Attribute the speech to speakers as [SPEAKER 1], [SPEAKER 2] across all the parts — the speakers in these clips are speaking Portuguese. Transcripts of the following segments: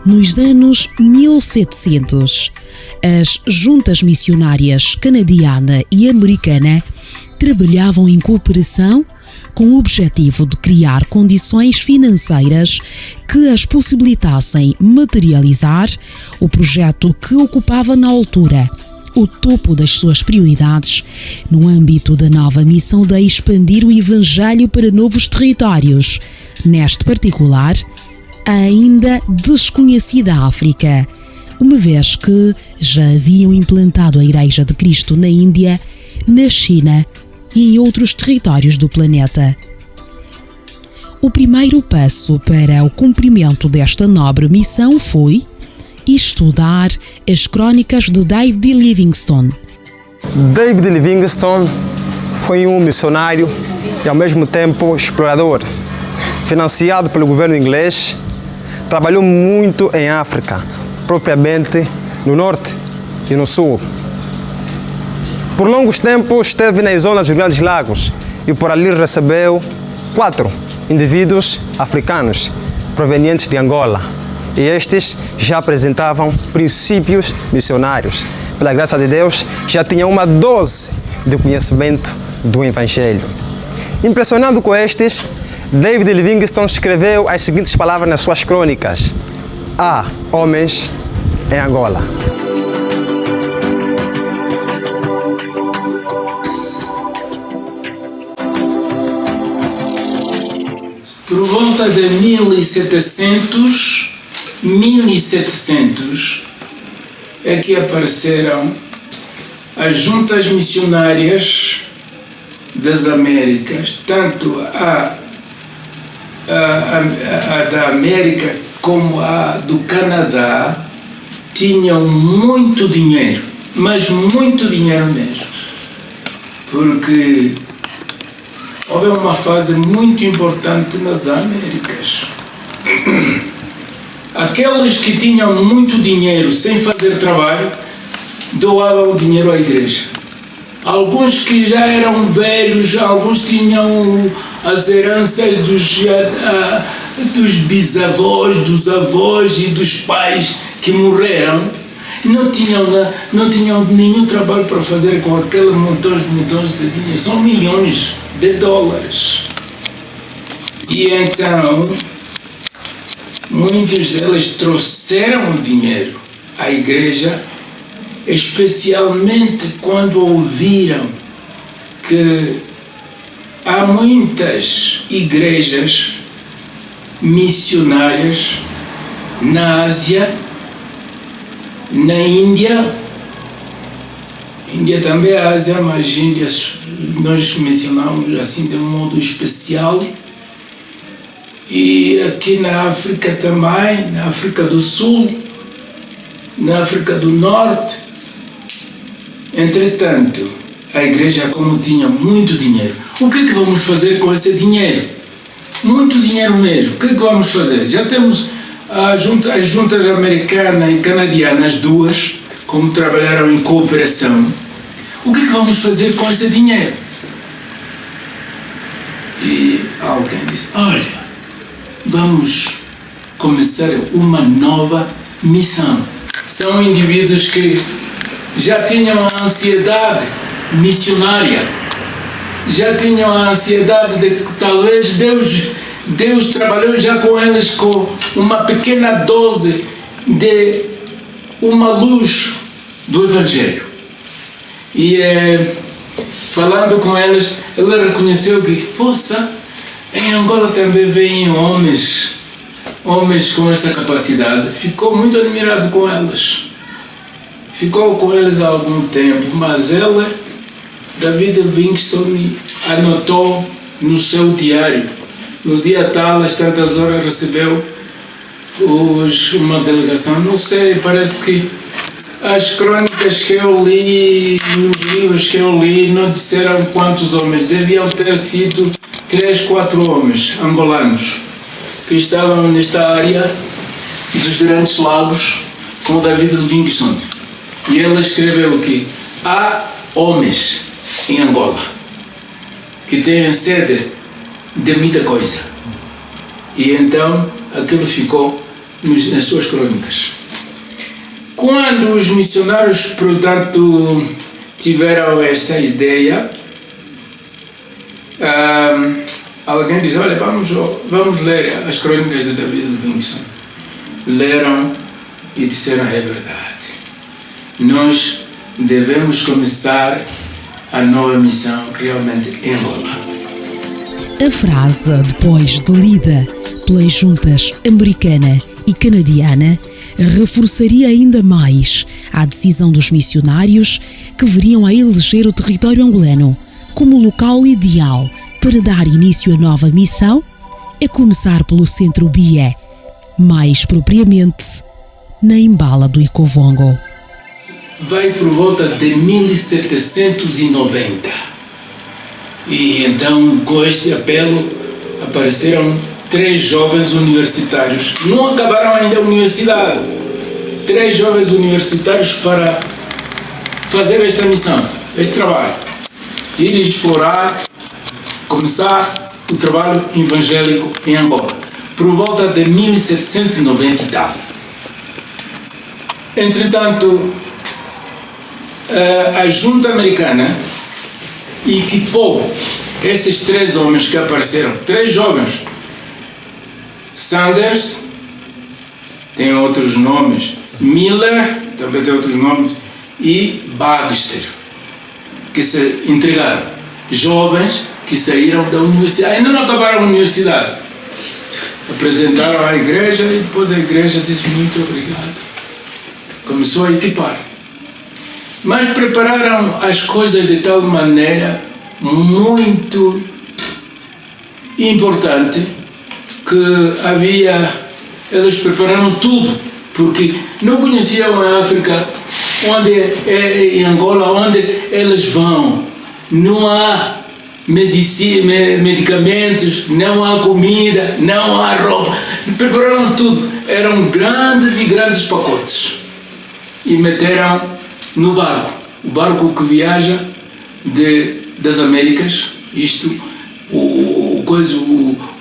[SPEAKER 1] Nos anos 1700, as juntas missionárias canadiana e americana trabalhavam em cooperação com o objetivo de criar condições financeiras que as possibilitassem materializar o projeto que ocupava na altura o topo das suas prioridades no âmbito da nova missão de expandir o Evangelho para novos territórios, neste particular, a ainda desconhecida África, uma vez que já haviam implantado a Igreja de Cristo na Índia, na China e em outros territórios do planeta. O primeiro passo para o cumprimento desta nobre missão foi estudar as crônicas de David Livingstone.
[SPEAKER 2] David Livingstone foi um missionário e ao mesmo tempo explorador. Financiado pelo governo inglês, trabalhou muito em África, propriamente no norte e no sul. Por longos tempos esteve nas zonas dos Grandes Lagos e por ali recebeu 4 indivíduos africanos provenientes de Angola. E estes já apresentavam princípios missionários. Pela graça de Deus, já tinham uma dose de conhecimento do Evangelho. Impressionado com estes, David Livingstone escreveu as seguintes palavras nas suas crônicas: há homens em Angola.
[SPEAKER 3] Por volta de 1700 é que apareceram as juntas missionárias das Américas, tanto a da América como a do Canadá, tinham muito dinheiro, mas muito dinheiro mesmo, porque houve uma fase muito importante nas Américas. Aqueles que tinham muito dinheiro sem fazer trabalho doavam o dinheiro à igreja. Alguns que já eram velhos, alguns tinham as heranças dos bisavós, dos avós e dos pais que morreram. Não tinham nenhum trabalho para fazer com aqueles montões de dinheiro. São milhões de dólares. E então muitos deles trouxeram o dinheiro à igreja, especialmente quando ouviram que há muitas igrejas missionárias na Ásia, na Índia também é Ásia, mas Índia nós mencionamos assim de um modo especial. E aqui na África também, na África do Sul, na África do Norte. Entretanto, a igreja, como tinha muito dinheiro, o que é que vamos fazer com esse dinheiro? Muito dinheiro mesmo. O que é que vamos fazer? Já temos as juntas americana e canadiana, as duas, como trabalharam em cooperação. O que é que vamos fazer com esse dinheiro? E alguém disse: olha, vamos começar uma nova missão. São indivíduos que já tinham a ansiedade missionária, já tinham a ansiedade de talvez Deus trabalhou já com eles com uma pequena dose de uma luz do Evangelho. E falando com eles, ele reconheceu que, poxa, em Angola também vêm homens com essa capacidade. Ficou muito admirado com eles. Ficou com eles há algum tempo, mas ele, David Livingstone, anotou no seu diário. No dia tal, às tantas horas, recebeu uma delegação. Não sei, parece que as crônicas que eu li, nos livros que eu li, não disseram quantos homens. Deviam ter sido 3, 4 homens angolanos que estavam nesta área dos Grandes Lagos com David Livingstone. E ele escreveu que há homens em Angola que têm sede de muita coisa. E então aquilo ficou nas suas crônicas. Quando os missionários, portanto, tiveram esta ideia, alguém diz, olha, vamos ler as crônicas de David Livingstone. Leram e disseram, é verdade. Nós devemos começar a nova missão realmente em Angola.
[SPEAKER 1] A frase, depois de lida pelas juntas americana e canadiana, reforçaria ainda mais a decisão dos missionários que veriam a eleger o território angolano como local ideal para dar início à nova missão, a começar pelo centro Bié, mais propriamente na Imbala do Icovongo.
[SPEAKER 3] Vai por volta de 1790 e então com este apelo apareceram 3 jovens universitários. Não acabaram ainda a universidade. 3 jovens universitários para fazer esta missão, este trabalho. Ir explorar, começar o trabalho evangélico em Angola. Por volta de 1790 e tal. Entretanto, a junta americana equipou esses 3 homens que apareceram, 3 jovens. Sanders, tem outros nomes, Miller, também tem outros nomes, e Baxter, que se entregaram. Jovens que saíram da universidade, ainda não acabaram a universidade. Apresentaram à igreja e depois a igreja disse muito obrigado. Começou a equipar. Mas prepararam as coisas de tal maneira muito importante que eles prepararam tudo, porque não conheciam a África, em Angola, onde eles vão. Não há medicamentos, não há comida, não há roupa. Prepararam tudo. Eram grandes e grandes pacotes. E meteram no barco. O barco que viaja das Américas.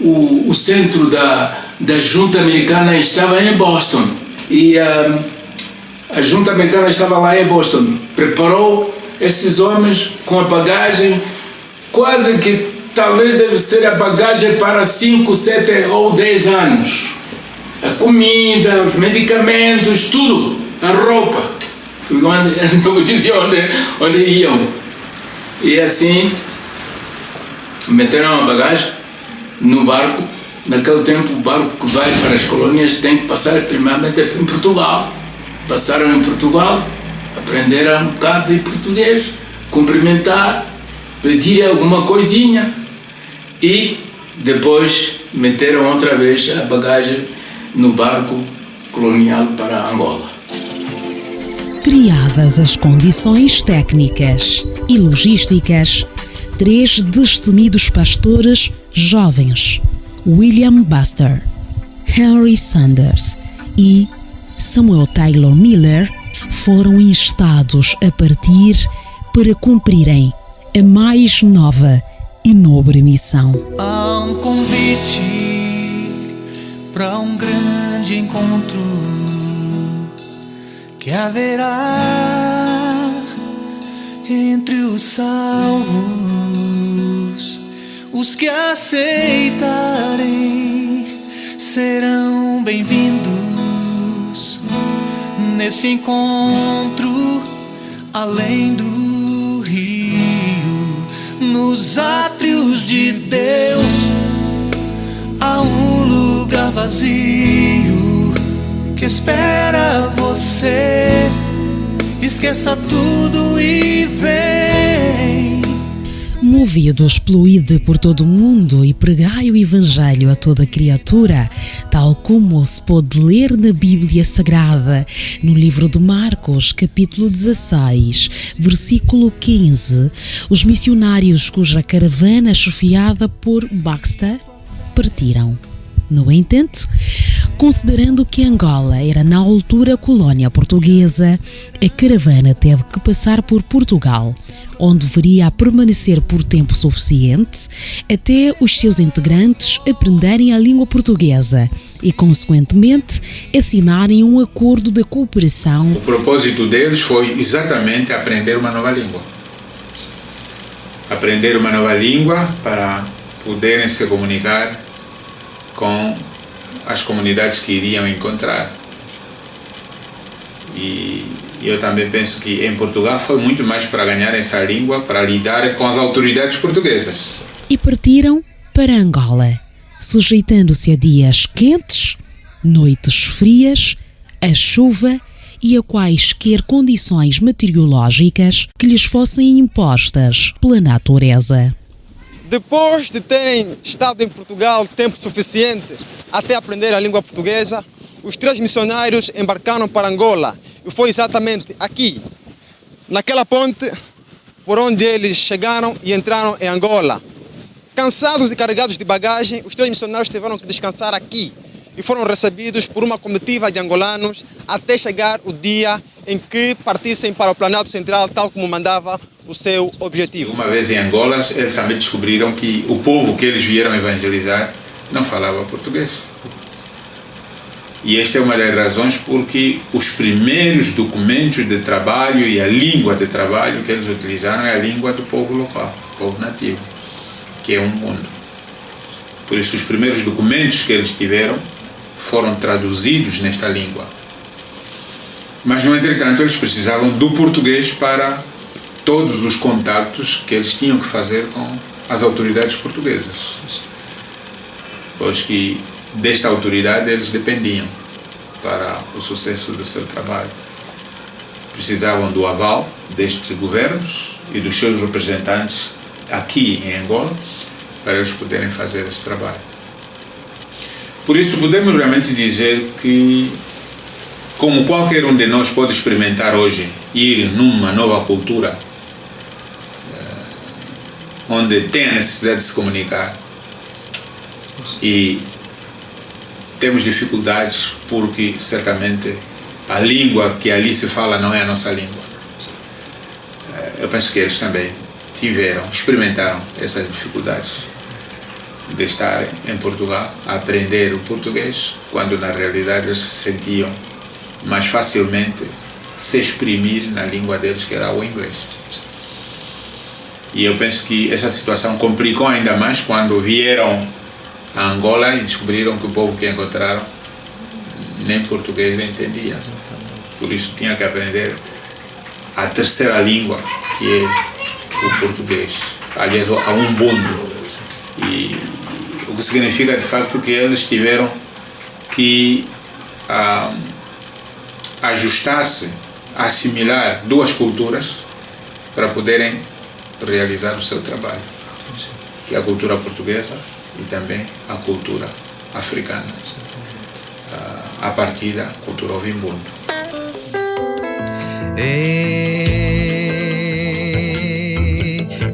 [SPEAKER 3] O centro da junta americana estava em Boston. E a junta americana estava lá em Boston. Preparou esses homens com a bagagem, quase que talvez deve ser a bagagem para 5, 7 ou 10 anos. A comida, os medicamentos, tudo, a roupa. Não dizia onde iam. E assim, meteram a bagagem no barco. Naquele tempo, o barco que vai para as colônias tem que passar primeiramente em Portugal. Passaram em Portugal, aprenderam um bocado de português, cumprimentar, pedir alguma coisinha e depois meteram outra vez a bagagem no barco colonial para Angola.
[SPEAKER 1] Criadas as condições técnicas e logísticas, 3 destemidos pastores jovens, William Baxter, Henry Sanders e Samuel Taylor Miller, foram instados a partir para cumprirem a mais nova e nobre missão.
[SPEAKER 4] Há um convite para um grande encontro que haverá entre os salvos. Os que aceitarem serão bem-vindos nesse encontro além do rio. Nos átrios de Deus há um lugar vazio que espera você. Esqueça tudo e vem.
[SPEAKER 1] Movidos pelo ide por todo o mundo e pregai o Evangelho a toda criatura, tal como se pode ler na Bíblia Sagrada, no livro de Marcos, capítulo 16, versículo 15, os missionários cuja caravana chefiada por Baxter partiram. No entanto, considerando que Angola era na altura colónia portuguesa, a caravana teve que passar por Portugal, onde deveria permanecer por tempo suficiente até os seus integrantes aprenderem a língua portuguesa e, consequentemente, assinarem um acordo de cooperação.
[SPEAKER 5] O propósito deles foi exatamente aprender uma nova língua. Aprender uma nova língua para poderem se comunicar com as comunidades que iriam encontrar. E eu também penso que em Portugal foi muito mais para ganhar essa língua, para lidar com as autoridades portuguesas.
[SPEAKER 1] E partiram para Angola, sujeitando-se a dias quentes, noites frias, a chuva e a quaisquer condições meteorológicas que lhes fossem impostas pela natureza.
[SPEAKER 2] Depois de terem estado em Portugal tempo suficiente até aprender a língua portuguesa, os 3 missionários embarcaram para Angola. E foi exatamente aqui, naquela ponte, por onde eles chegaram e entraram em Angola. Cansados e carregados de bagagem, os 3 missionários tiveram que descansar aqui e foram recebidos por uma comitiva de angolanos até chegar o dia em que partissem para o Planalto Central, tal como mandava o seu objetivo.
[SPEAKER 5] Uma vez em Angola, eles também descobriram que o povo que eles vieram evangelizar não falava português. E esta é uma das razões porque os primeiros documentos de trabalho e a língua de trabalho que eles utilizaram é a língua do povo local, povo nativo, que é um mundo. Por isso, os primeiros documentos que eles tiveram foram traduzidos nesta língua. Mas, no entretanto, eles precisavam do português para todos os contactos que eles tinham que fazer com as autoridades portuguesas. Pois que desta autoridade eles dependiam para o sucesso do seu trabalho. Precisavam do aval destes governos e dos seus representantes aqui em Angola para eles poderem fazer esse trabalho. Por isso podemos realmente dizer que, como qualquer um de nós pode experimentar hoje, ir numa nova cultura onde tem a necessidade de se comunicar e temos dificuldades porque certamente a língua que ali se fala não é a nossa língua. Eu penso que eles também experimentaram essas dificuldades de estar em Portugal, a aprender o português, quando na realidade eles se sentiam mais facilmente se exprimir na língua deles, que era o inglês. E eu penso que essa situação complicou ainda mais quando vieram a Angola e descobriram que o povo que encontraram nem português entendia. Por isso tinha que aprender a terceira língua, que é o português. Aliás, a Umbundo. E o que significa de facto que eles tiveram que ajustar-se, assimilar 2 culturas para poderem realizar o seu trabalho, que é a cultura portuguesa e também a cultura africana, a partir da cultura Ovimbundo.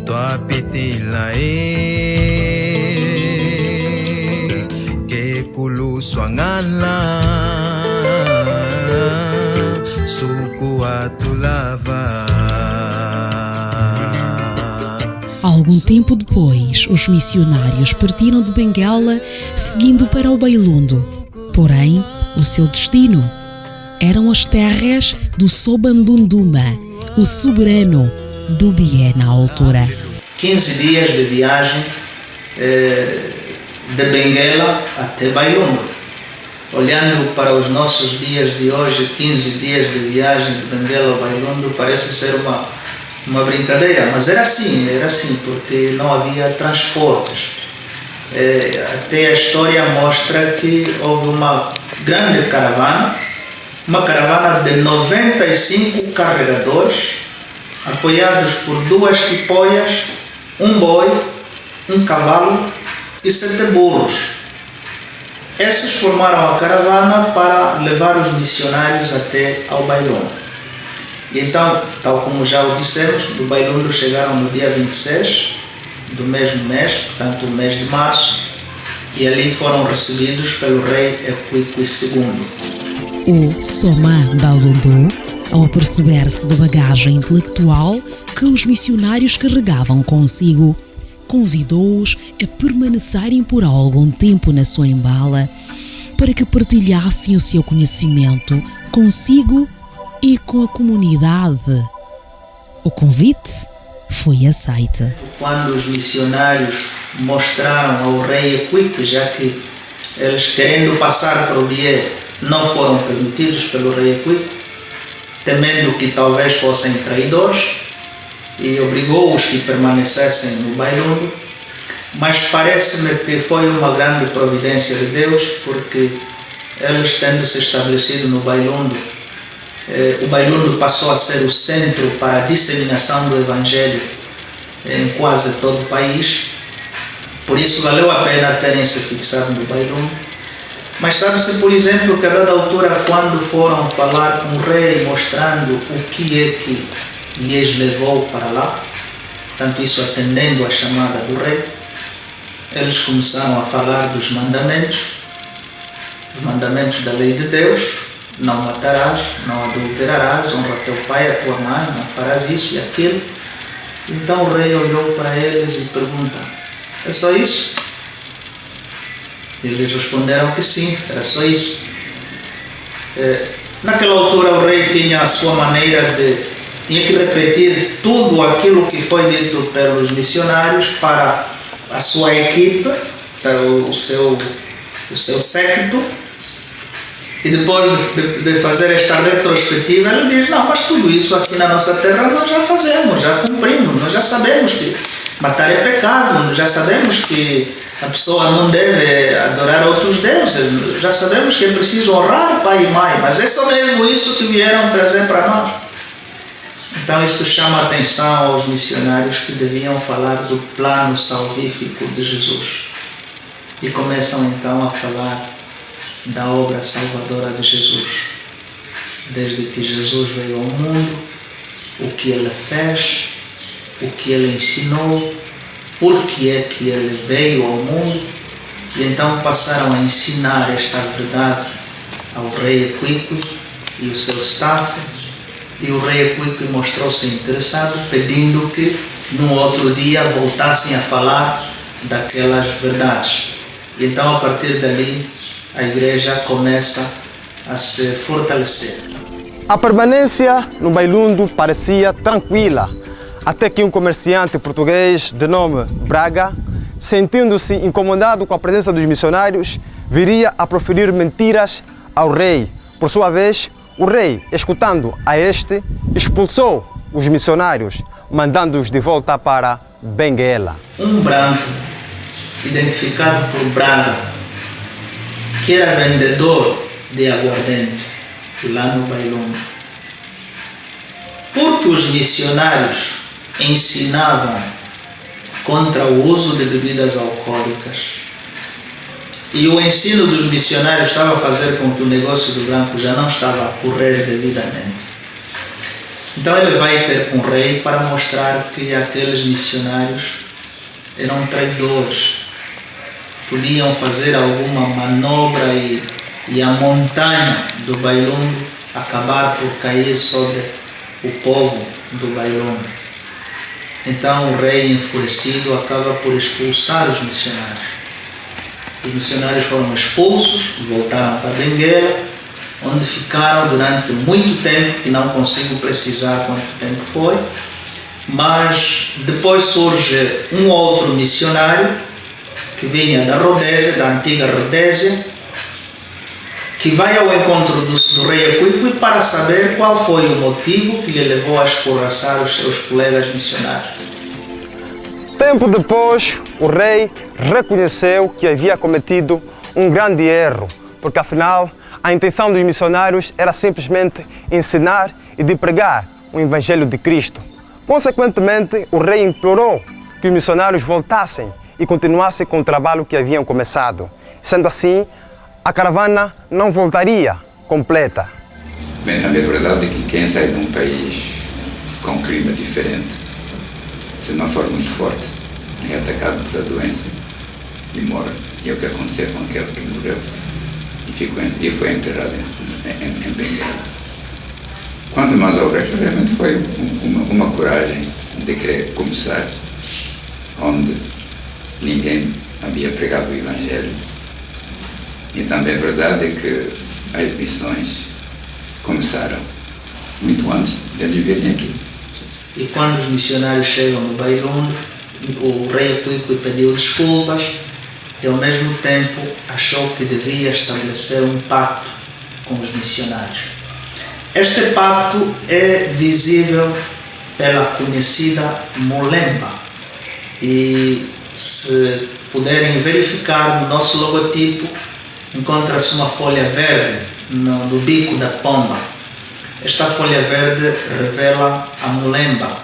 [SPEAKER 4] Tua pitila que kulu swangala suku atulava.
[SPEAKER 1] Algum tempo depois, os missionários partiram de Benguela seguindo para o Bailundo. Porém, o seu destino eram as terras do Sobandunduma, o soberano do Bié na altura.
[SPEAKER 6] 15 dias de viagem de Benguela até Bailundo. Olhando para os nossos dias de hoje, 15 dias de viagem de Benguela ao Bailundo parece ser uma brincadeira, mas era assim, porque não havia transportes. Até a história mostra que houve uma grande caravana, uma caravana de 95 carregadores, apoiados por 2 tipoias, um boi, um cavalo e 7 burros. Esses formaram a caravana para levar os missionários até ao Bailundo. Então, tal como já o dissemos, do Bailundo chegaram no dia 26 do mesmo mês, portanto o mês de março, e ali foram recebidos pelo rei Equique II.
[SPEAKER 1] O Soma Balundu, ao aperceber-se da bagagem intelectual que os missionários carregavam consigo, convidou-os a permanecerem por algum tempo na sua embala para que partilhassem o seu conhecimento consigo e com a comunidade. O convite foi aceito.
[SPEAKER 6] Quando os missionários mostraram ao rei Equipe, já que eles, querendo passar para o Bié, não foram permitidos pelo rei Equipe, temendo que talvez fossem traidores, e obrigou-os que permanecessem no Bailundo. Mas parece-me que foi uma grande providência de Deus, porque eles, tendo se estabelecido no Bailundo, o Bailundo passou a ser o centro para a disseminação do Evangelho em quase todo o país. Por isso valeu a pena terem se fixado no Bailundo. Mas sabe-se, por exemplo, que a dada altura, quando foram falar com o rei, mostrando o que é que lhes levou para lá, tanto isso atendendo à chamada do rei, eles começaram a falar dos mandamentos, os mandamentos da lei de Deus: não matarás, não adulterarás, honra teu pai e a tua mãe, não farás isso e aquilo. Então o rei olhou para eles e pergunta: é só isso? E eles responderam que sim, era só isso. Naquela altura o rei tinha a sua maneira tinha que repetir tudo aquilo que foi dito pelos missionários para a sua equipe, para o seu séquito. E depois de fazer esta retrospectiva, ele diz: não, mas tudo isso aqui na nossa terra nós já fazemos, já cumprimos, nós já sabemos que matar é pecado, nós já sabemos que a pessoa não deve adorar outros deuses, já sabemos que é preciso honrar pai e mãe, mas é só mesmo isso que vieram trazer para nós. Então isto chama a atenção aos missionários, que deviam falar do plano salvífico de Jesus. E começam então a falar da obra salvadora de Jesus. Desde que Jesus veio ao mundo, o que ele fez, o que ele ensinou, por que é que ele veio ao mundo. E então passaram a ensinar esta verdade ao rei Equipe e o seu staff. E o rei Equipe mostrou-se interessado, pedindo que no outro dia voltassem a falar daquelas verdades. E então, a partir dali, a igreja começa a se fortalecer.
[SPEAKER 2] A permanência no Bailundo parecia tranquila, até que um comerciante português de nome Braga, sentindo-se incomodado com a presença dos missionários, viria a proferir mentiras ao rei. Por sua vez, o rei, escutando a este, expulsou os missionários, mandando-os de volta para Benguela.
[SPEAKER 6] Um branco, identificado por Braga, que era vendedor de aguardente lá no Bailundo, porque os missionários ensinavam contra o uso de bebidas alcoólicas, e o ensino dos missionários estava a fazer com que o negócio do branco já não estava a correr devidamente. Então ele vai ter com o rei para mostrar que aqueles missionários eram traidores, podiam fazer alguma manobra e a montanha do Bailundo acabar por cair sobre o povo do Bailundo. Então o rei, enfurecido, acaba por expulsar os missionários. Os missionários foram expulsos, voltaram para Benguela, onde ficaram durante muito tempo, que não consigo precisar quanto tempo foi, mas depois surge um outro missionário que vinha da Rodésia, da antiga Rodésia, que vai ao encontro do rei Equipe para saber qual foi o motivo que lhe levou a escorraçar os seus colegas missionários.
[SPEAKER 2] Tempo depois, o rei reconheceu que havia cometido um grande erro, porque afinal a intenção dos missionários era simplesmente ensinar e de pregar o Evangelho de Cristo. Consequentemente, o rei implorou que os missionários voltassem e continuassem com o trabalho que haviam começado. Sendo assim, a caravana não voltaria completa.
[SPEAKER 7] Bem, também é verdade que quem sai de um país com um clima diferente, se não for muito forte, é atacado pela doença e morre. E é o que aconteceu com aquele que morreu e foi enterrado em Benguela. Quanto mais ao resto, realmente foi uma coragem de querer começar onde ninguém havia pregado o Evangelho. E também é verdade que as missões começaram muito antes de eles virem aqui.
[SPEAKER 6] E quando os missionários chegam no Bailundo, o rei Aquiqui pediu desculpas e ao mesmo tempo achou que devia estabelecer um pacto com os missionários. Este pacto é visível pela conhecida Mulemba, e se puderem verificar no nosso logotipo, encontra-se uma folha verde no bico da pomba. Esta folha verde revela a Mulemba,